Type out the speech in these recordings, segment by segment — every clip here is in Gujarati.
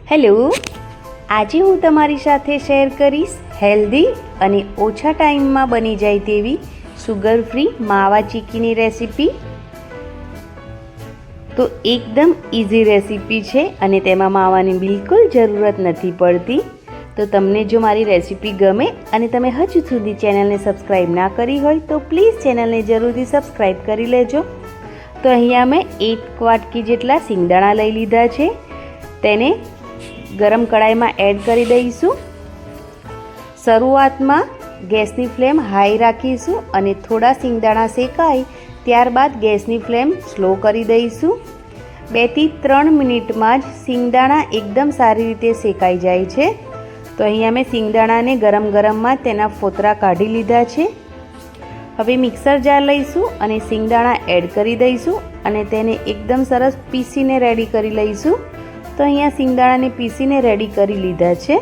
હેલો, આજે હું તમારી સાથે શેર કરીશ હેલ્ધી અને ઓછા ટાઈમમાં બની જાય તેવી સુગર ફ્રી માવા ચીક્કીની રેસીપી। તો એકદમ ઇઝી રેસીપી છે અને તેમાં માવાની બિલકુલ જરૂરત નથી પડતી। તો તમને જો મારી રેસીપી ગમે અને તમે હજુ સુધી ચેનલને સબસ્ક્રાઈબ ના કરી હોય તો પ્લીઝ ચેનલને જરૂરથી સબસ્ક્રાઈબ કરી લેજો। તો અહીંયા મેં 1 વાટકી જેટલા સિંગદાણા લઈ લીધા છે, તેને ગરમ કડાઈમાં એડ કરી દઈશું। શરૂઆતમાં ગેસની ફ્લેમ હાઈ રાખીશું અને થોડા સિંગદાણા શેકાય ત્યારબાદ ગેસની ફ્લેમ સ્લો કરી દઈશું। 2 થી 3 મિનિટમાં જ સિંગદાણા એકદમ સારી રીતે શેકાઈ જાય છે। તો અહીંયા મેં સિંગદાણાને ગરમમાં તેના ફોતરા કાઢી લીધા છે। હવે મિક્સર જાર લઈશું અને સિંગદાણા એડ કરી દઈશું અને તેને એકદમ સરસ પીસીને રેડી કરી લઈશું। તો અહીંયા સિંગદાણાને પીસીને રેડી કરી લીધા છે।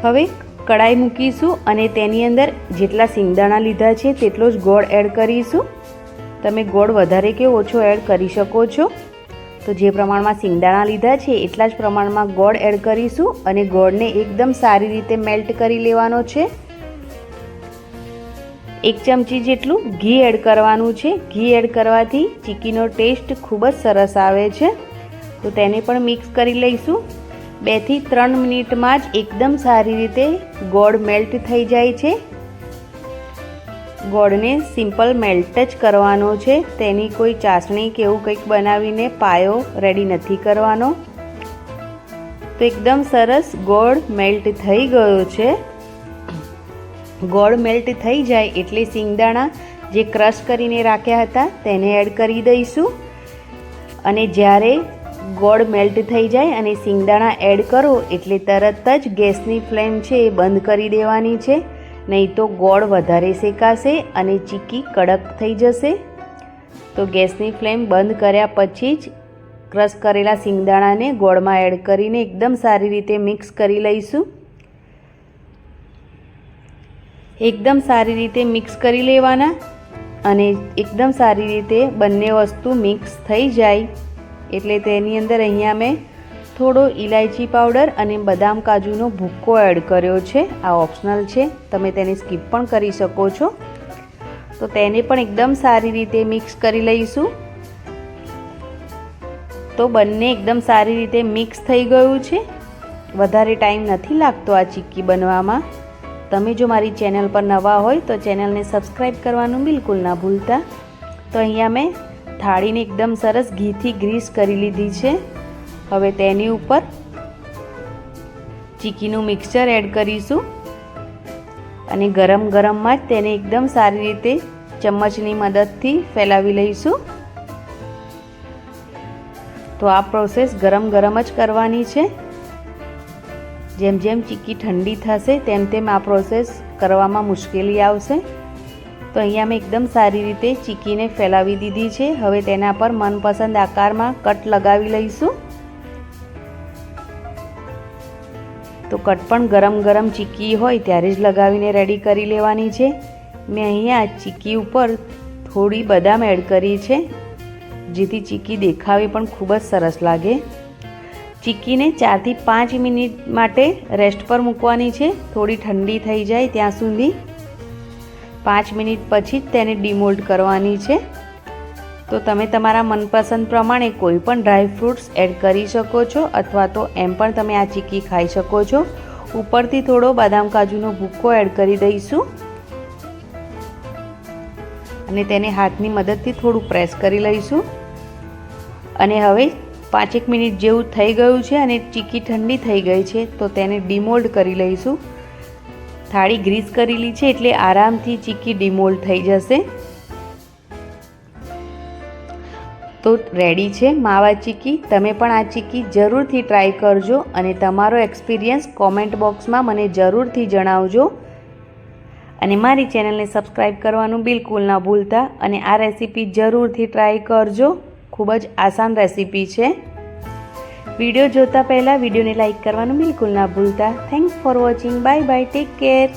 હવે કડાઈ મૂકીશું અને તેની અંદર જેટલા સિંગદાણા લીધા છે તેટલો જ ગોળ એડ કરીશું। તમે ગોળ વધારે કે ઓછો એડ કરી શકો છો। તો જે પ્રમાણમાં સિંગદાણા લીધા છે એટલા જ પ્રમાણમાં ગોળ એડ કરીશું અને ગોળને એકદમ સારી રીતે મેલ્ટ કરી લેવાનો છે। 1 ચમચી જેટલું ઘી એડ કરવાનું છે। ઘી એડ કરવાથી ચીક્કીનો ટેસ્ટ ખૂબ જ સરસ આવે છે। તો તેને પણ મિક્સ કરી લઈશું। 2 થી 3 મિનિટમાં જ એકદમ સારી રીતે ગોળ મેલ્ટ થઈ જાય છે। ગોળને સિમ્પલ મેલ્ટ જ કરવાનો છે, તેની કોઈ ચાસણી કે એવું કંઈક બનાવીને પાયો રેડી નથી કરવાનો। તો એકદમ સરસ ગોળ મેલ્ટ થઈ ગયો છે। ગોળ મેલ્ટ થઈ જાય એટલે સિંગદાણા જે ક્રશ કરીને રાખ્યા હતા તેને એડ કરી દઈશું અને જ્યારે ગોળ મેલ્ટ થઈ જાય અને સિંગદાણા એડ કરો એટલે તરત જ ગેસની ફ્લેમ છે એ બંધ કરી દેવાની છે, નહીં તો ગોળ વધારે શેકાશે અને ચીક્કી કડક થઈ જશે। તો ગેસની ફ્લેમ બંધ કર્યા પછી જ ક્રશ કરેલા સિંગદાણાને ગોળમાં એડ કરીને એકદમ સારી રીતે મિક્સ કરી લઈશું। એકદમ સારી રીતે મિક્સ કરી લેવાના અને એકદમ સારી રીતે બંને વસ્તુ મિક્સ થઈ જાય એટલે તેની અંદર અહીંયા મેં થોડો ઇલાયચી પાવડર અને બદામ કાજુનો ભૂક્કો એડ કર્યો છે। આ ઓપ્શનલ છે, તમે તેને સ્કીપ પણ કરી શકો છો। તો તેને પણ એકદમ સારી રીતે મિક્સ કરી લઈશું। તો બંને એકદમ સારી રીતે મિક્સ થઈ ગયું છે। વધારે ટાઈમ નથી લાગતો આ ચીક્કી બનવામાં। તમે જો મારી ચેનલ પર નવા હોય તો ચેનલને સબસ્ક્રાઈબ કરવાનું બિલકુલ ના ભૂલતા। તો અહીંયા મેં થાળીને એકદમ સરસ ઘીથી ગ્રીસ કરી લીધી છે। હવે તેની ઉપર ચીક્કીનું મિક્સચર એડ કરીશું અને ગરમમાં જ તેને એકદમ સારી રીતે ચમચની મદદથી ફેલાવી લઈશું। તો આ પ્રોસેસ ગરમ જ કરવાની છે। જેમ જેમ ચીક્કી ઠંડી થશે તેમ આ પ્રોસેસ કરવામાં મુશ્કેલી આવશે। તો અહીંયા મેં એકદમ સારી રીતે ચીક્કીને ફેલાવી દીધી છે। હવે તેના પર મનપસંદ આકારમાં કટ લગાવી લઈશું। તો કટ પણ ગરમ ચીક્કી હોય ત્યારે જ લગાવીને રેડી કરી લેવાની છે। મેં અહીંયા ચીક્કી ઉપર થોડી બદામ એડ કરી છે, જેથી ચીક્કી દેખાવે પણ ખૂબ જ સરસ લાગે। ચીક્કીને 4 થી 5 મિનિટ માટે રેસ્ટ પર મૂકવાની છે, થોડી ઠંડી થઈ જાય ત્યાં સુધી। 5 મિનિટ પછી જ તેને ડીમોલ્ડ કરવાની છે। તો તમે તમારા મનપસંદ પ્રમાણે કોઈ પણ ડ્રાય ફ્રૂટ્સ એડ કરી શકો છો અથવા તો એમ પણ તમે આ ચીક્કી ખાઈ શકો છો। ઉપરથી થોડો બદામ કાજુનો ભૂક્કો એડ કરી દઈશું અને તેને હાથની મદદથી થોડું પ્રેસ કરી લઈશું અને હવે 5 મિનિટ જેવું થઈ ગયું છે અને ચીક્કી ઠંડી થઈ ગઈ છે, તો તેને ડીમોલ્ડ કરી લઈશું। થાળી ગ્રીસ કરેલી છે એટલે આરામથી ચીક્કી ડીમોલ્ડ થઈ જશે। તો રેડી છે માવા ચીક્કી। તમે પણ આ ચીક્કી જરૂરથી ટ્રાય કરજો અને તમારો એક્સપિરિયન્સ કોમેન્ટ બોક્સમાં મને જરૂરથી જણાવજો અને મારી ચેનલને સબસ્ક્રાઈબ કરવાનું બિલકુલ ના ભૂલતા અને આ રેસીપી જરૂરથી ટ્રાય કરજો। ખૂબ જ આસાન રેસીપી છે। વિડીયો જોતા પહેલાં વિડીયોને લાઈક કરવાનું બિલકુલ ના ભૂલતા। Thanks for watching. Bye bye, take care.